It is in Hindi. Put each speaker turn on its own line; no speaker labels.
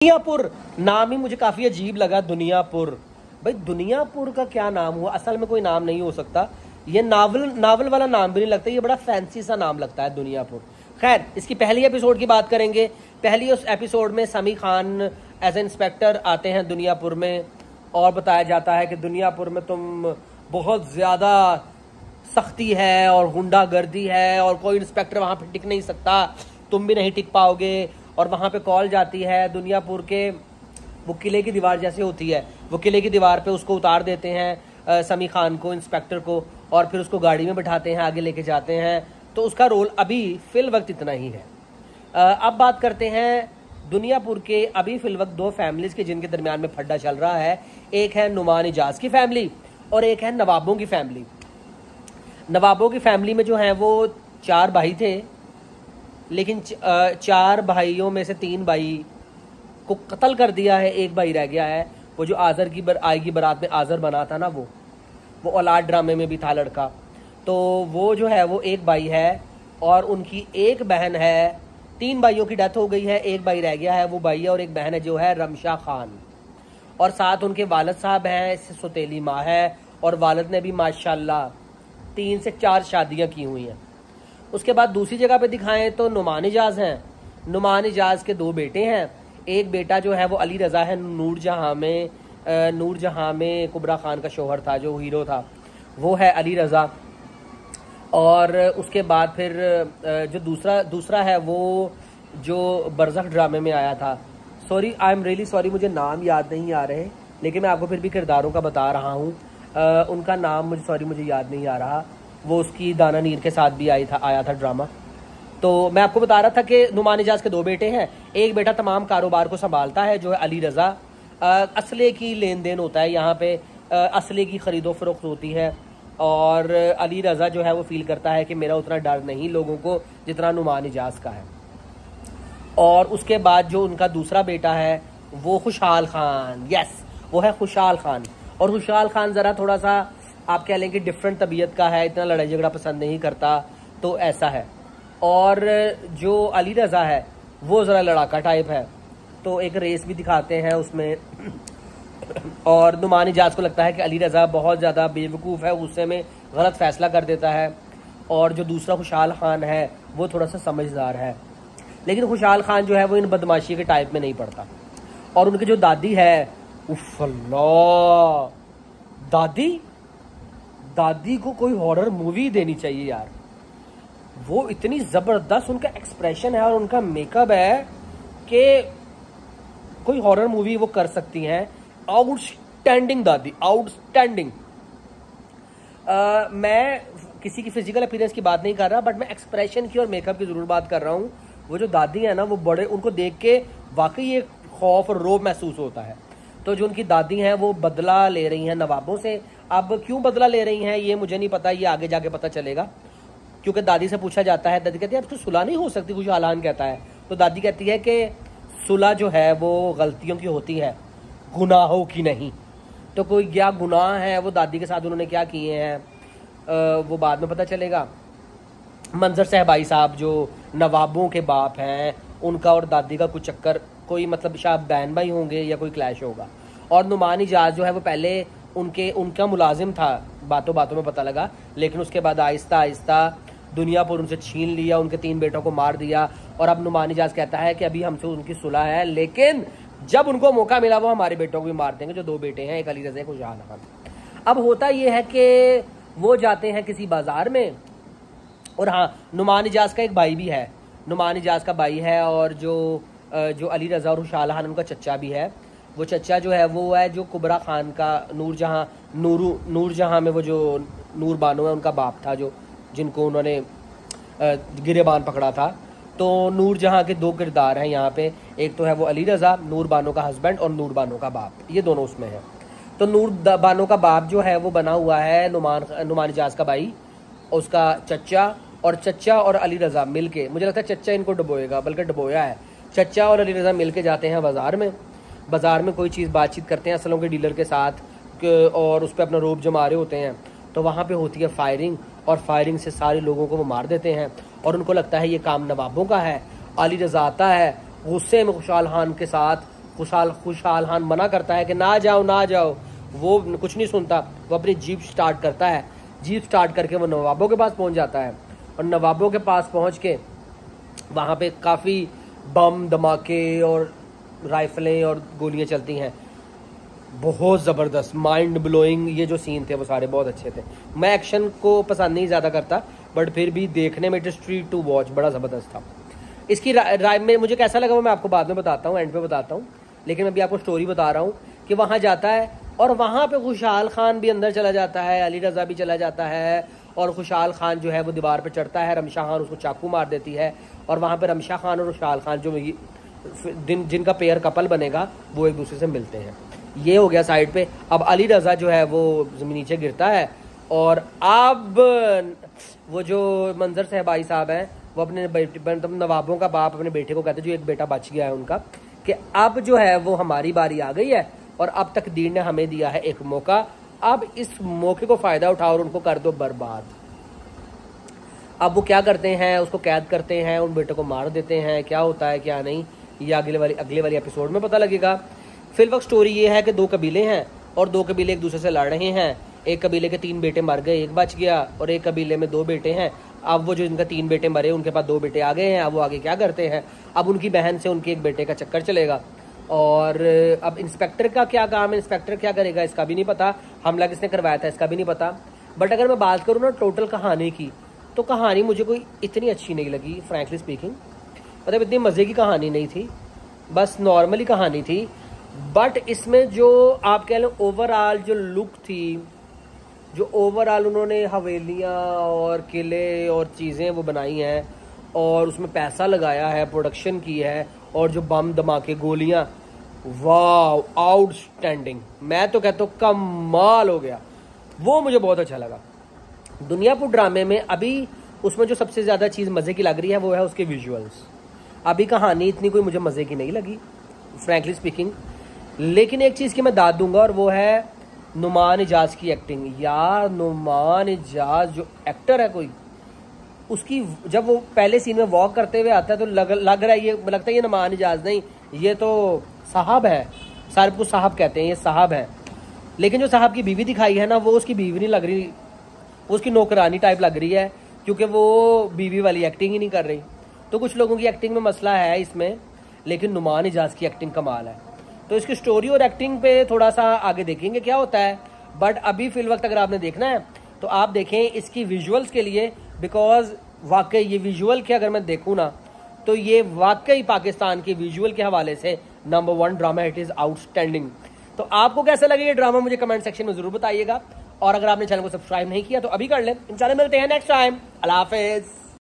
दुनियापुर नाम ही मुझे काफी अजीब लगा। दुनियापुर, भाई दुनियापुर का क्या नाम हुआ? असल में कोई नाम नहीं हो सकता। ये नावल वाला नाम भी नहीं लगता, ये बड़ा फैंसी सा नाम लगता है दुनियापुर। खैर, इसकी पहली एपिसोड की बात करेंगे। पहली उस एपिसोड में समी खान एज ए इंस्पेक्टर आते हैं दुनियापुर में और बताया जाता है कि दुनियापुर में तुम बहुत ज्यादा सख्ती है और गुंडागर्दी है और कोई इंस्पेक्टर वहां पर टिक नहीं सकता, तुम भी नहीं टिक पाओगे। और वहां पे कॉल जाती है दुनियापुर के, वो किले की दीवार जैसे होती है, वो किले की दीवार पे उसको उतार देते हैं समी खान को, इंस्पेक्टर को, और फिर उसको गाड़ी में बिठाते हैं, आगे लेके जाते हैं। तो उसका रोल अभी फिल वक्त इतना ही है। अब बात करते हैं दुनियापुर के अभी फिल वक्त दो फैमिलीज के जिनके दरमियान में फड्डा चल रहा है। एक है नुमान इजाज की फैमिली और एक है नवाबों की फैमिली। नवाबों की फैमिली में जो है वो 4 भाई थे, लेकिन 4 भाइयों में से 3 भाई को कत्ल कर दिया है, एक भाई रह गया है। वो जो आज़र की आएगी बारात में आज़र बना था ना, वो औलाद ड्रामे में भी था लड़का। तो वो जो है वो एक भाई है और उनकी एक बहन है। 3 भाइयों की डेथ हो गई है, एक भाई रह गया है, वो भाई है, और एक बहन है जो है रमशा खान। और साथ उनके वालिद साहब हैं, इससे सौतेली माँ है, और वालिद ने भी माशाल्लाह 3 से 4 शादियाँ की हुई हैं। उसके बाद दूसरी जगह पे दिखाएं तो नुमान इजाज हैं। नुमान इजाज के 2 बेटे हैं। एक बेटा जो है वो अली रज़ा है, नूरजहां में कुबरा खान का शोहर था, जो हीरो था, वो है अली रज़ा। और उसके बाद फिर जो दूसरा है वो जो बरज़ख ड्रामे में आया था, sorry I am really sorry, मुझे नाम याद नहीं आ रहे, लेकिन मैं आपको फिर भी किरदारों का बता रहा हूँ। उनका नाम मुझे याद नहीं आ रहा। वो उसकी दाना नीर के साथ भी आया था ड्रामा। तो मैं आपको बता रहा था कि नुमान इजाज के 2 बेटे हैं। एक बेटा तमाम कारोबार को संभालता है जो है अली रज़ा। असले की लेन देन होता है यहाँ पे, असले की खरीदो फरोख्त होती है। और अली रज़ा जो है वो फील करता है कि मेरा उतना डर नहीं लोगों को जितना नुमान इजाज का है। और उसके बाद जो उनका दूसरा बेटा है वो खुशहाल खान, यस वो है खुशहाल खान। और खुशहाल खान ज़रा थोड़ा सा आप कह लें कि डिफरेंट तबीयत का है, इतना लड़ाई झगड़ा पसंद नहीं करता, तो ऐसा है। और जो अली रज़ा है वो ज़रा लड़ाका टाइप है, तो एक रेस भी दिखाते हैं उसमें। और नुमान इजाज को लगता है कि अली रज़ा बहुत ज़्यादा बेवकूफ़ है, गुस्से में गलत फैसला कर देता है। और जो दूसरा खुशहाल खान है वो थोड़ा सा समझदार है, लेकिन खुशहाल खान जो है वो इन बदमाशी के टाइप में नहीं पड़ता। और उनकी जो दादी है, उफ अल्लाह, दादी को कोई हॉरर मूवी देनी चाहिए यार। वो इतनी जबरदस्त उनका एक्सप्रेशन है और उनका मेकअप है कि कोई हॉरर मूवी वो कर सकती हैं। आउटस्टैंडिंग दादी, आउटस्टैंडिंग। मैं किसी की फिजिकल अपीयरेंस की बात नहीं कर रहा, बट मैं एक्सप्रेशन की और मेकअप की जरूर बात कर रहा हूँ। वो जो दादी है ना, वो बड़े, उनको देख के वाकई एक खौफ और रोब महसूस होता है। तो जो उनकी दादी हैं वो बदला ले रही हैं नवाबों से। अब क्यों बदला ले रही हैं ये मुझे नहीं पता, ये आगे जाके पता चलेगा। क्योंकि दादी से पूछा जाता है, दादी कहती है अब तो सुलह नहीं हो सकती, खुशहाल खान कहता है। तो दादी कहती है कि सुलह जो है वो गलतियों की होती है, गुनाहों की नहीं। तो कोई क्या गुनाह है वो दादी के साथ उन्होंने क्या किए हैं वो बाद में पता चलेगा। मंजर सहबाई साहब जो नवाबों के बाप हैं, उनका और दादी का कुछ चक्कर, कोई मतलब शायद बहन भाई होंगे या कोई क्लैश होगा। और नुमान इजाज जो है वो पहले उनका मुलाजिम था, बातों बातों में पता लगा, लेकिन उसके बाद आहिस्ता आहिस्ता दुनियापुर उनसे छीन लिया, उनके 3 बेटों को मार दिया। और अब नुमान इजाज कहता है कि अभी हमसे उनकी सुलह है, लेकिन जब उनको मौका मिला वो हमारे बेटों को भी मार देंगे, जो 2 बेटे हैं, एक अली रज़ा, एक खुशहाल खान। अब होता यह है कि वो जाते हैं किसी बाजार में, और हाँ, नुमान इजाज का एक भाई भी है, नुमान इजाज का भाई है, और जो अली रज़ा और खुशहाल खान उनका चच्चा भी है। वो चच्चा जो है वो है जो कुबरा खान का नूरजहां में वो जो नूर बानो है उनका बाप था, जो जिनको उन्होंने गिरेबान पकड़ा था। तो नूरजहां के 2 किरदार हैं यहाँ पे, एक तो है वो अली रज़ा, नूर बानो का हस्बैंड, और नूर बानो का बाप, ये दोनों उसमें है। तो नूर बानो का बाप जो है वो बना हुआ है नुमान इजाज का भाई, उसका चच्चा। और चच्चा और अली रज़ा मिलके, मुझे लगता है चच्चा इनको डुबोएगा, बल्कि डुबोया है। चच्चा और अली रज़ा मिलके जाते हैं बाजार में कोई चीज़ बातचीत करते हैं असलों के डीलर के साथ, और उस पर अपना रोब जमा रहे होते हैं। तो वहाँ पे होती है फायरिंग, और फायरिंग से सारे लोगों को वो मार देते हैं। और उनको लगता है ये काम नवाबों का है। अली रज़ा आता है, गुस्से में खुशहाल खान के साथ खुशहाल खान मना करता है कि ना जाओ ना जाओ, वो कुछ नहीं सुनता। वो अपनी जीप स्टार्ट करता है, जीप स्टार्ट करके वो नवाबों के पास पहुंच जाता है और नवाबों के पास पहुंच के वहाँ पे काफ़ी बम धमाके और राइफलें और गोलियां चलती हैं। बहुत ज़बरदस्त, माइंड ब्लोइंग ये जो सीन थे वो सारे बहुत अच्छे थे। मैं एक्शन को पसंद नहीं ज़्यादा करता, बट फिर भी देखने में it is treat to watch, बड़ा ज़बरदस्त था। इसकी राय में मुझे कैसा लगा वो मैं आपको बाद में बताता हूँ, एंड पे बताता हूँ। लेकिन मैं अभी आपको स्टोरी बता रहा हूँ कि वहाँ जाता है और वहाँ पे खुशहाल खान भी अंदर चला जाता है, अली रज़ा भी चला जाता है और खुशहाल खान जो है वो दीवार पे चढ़ता है, रमशा खान उसको चाकू मार देती है और वहाँ पे रमशा खान और खुशहाल खान जो जिनका पेयर कपल बनेगा वो एक दूसरे से मिलते हैं। ये हो गया साइड पे। अब अली रज़ा जो है वो ज़मीन नीचे गिरता है और अब वो जो मंजर साहबाई साहब हैं वो अपने मतलब नवाबों का बाप अपने बेटे को कहते हैं, जो एक बेटा बच गया है उनका, कि अब जो है वो हमारी बारी आ गई है और अब तकदीर ने हमें दिया है एक मौका, अब इस मौके को फ़ायदा उठाओ और उनको कर दो बर्बाद। अब वो क्या करते हैं, उसको कैद करते हैं, उन बेटे को मार देते हैं। क्या होता है क्या नहीं ये अगले वाली एपिसोड में पता लगेगा। फिल वक्त स्टोरी ये है कि दो कबीले हैं और दो कबीले एक दूसरे से लड़ रहे हैं। एक कबीले के 3 बेटे मर गए, एक बच गया, और एक कबीले में 2 बेटे हैं। अब वो जो इनका 3 बेटे मरे उनके पास 2 बेटे आ गए हैं। अब वो आगे क्या करते हैं, अब उनकी बहन से उनके एक बेटे का चक्कर चलेगा। और अब इंस्पेक्टर का क्या काम है, इंस्पेक्टर क्या करेगा इसका भी नहीं पता, हमला किसने करवाया था इसका भी नहीं पता। बट अगर मैं बात करूँ ना टोटल कहानी की, तो कहानी मुझे कोई इतनी अच्छी नहीं लगी फ्रैंकली स्पीकिंग। मतलब इतनी मज़े की कहानी नहीं थी, बस नॉर्मली कहानी थी। बट इसमें जो आप कह लो ओवरऑल जो लुक थी, जो ओवरऑल उन्होंने हवेलियाँ और किले और चीज़ें वो बनाई हैं और उसमें पैसा लगाया है, प्रोडक्शन की है, और जो बम धमाके गोलियाँ, वाह आउटस्टैंडिंग। मैं तो कहता हूँ कमाल हो गया, वो मुझे बहुत अच्छा लगा। दुनियापुर ड्रामे में अभी उसमें जो सबसे ज़्यादा चीज़ मज़े की लग रही है वो है उसके विजुअल्स। अभी कहानी इतनी कोई मुझे मज़े की नहीं लगी फ्रैंकली स्पीकिंग। लेकिन एक चीज़ की मैं दाद दूंगा और वो है नुमान इजाज़ की एक्टिंग। यार नुमान इजाज़ जो एक्टर है कोई, उसकी जब वो पहले सीन में वॉक करते हुए आता है तो लग रहा है, ये लगता है ये नुमान इजाज़ नहीं, ये तो साहब है, सारे को साहब कहते हैं, ये साहब है। लेकिन जो साहब की बीवी दिखाई है ना, वो उसकी बीवी नहीं लग रही, वो उसकी नौकरानी टाइप लग रही है, क्योंकि वो बीवी वाली एक्टिंग ही नहीं कर रही। तो कुछ लोगों की एक्टिंग में मसला है इसमें, लेकिन नुमान इजाज़ की एक्टिंग कमाल है। तो इसकी स्टोरी और एक्टिंग पे थोड़ा सा आगे देखेंगे क्या होता है। बट अभी फिल वक्त अगर आपने देखना है तो आप देखें इसकी विजुअल्स के लिए, बिकॉज वाकई ये विजुअल के अगर मैं देखूँ ना तो ये वाकई पाकिस्तान के विजुअल के हवाले से number 1 drama, it is outstanding. तो आपको कैसा लगे ये ड्रामा मुझे कमेंट सेक्शन में ज़रूर बताइएगा, और अगर आपने चैनल को सब्सक्राइब नहीं किया तो अभी कर लें। इंशाल्लाह मिलते हैं नेक्स्ट टाइम। अल्लाह हाफिज़।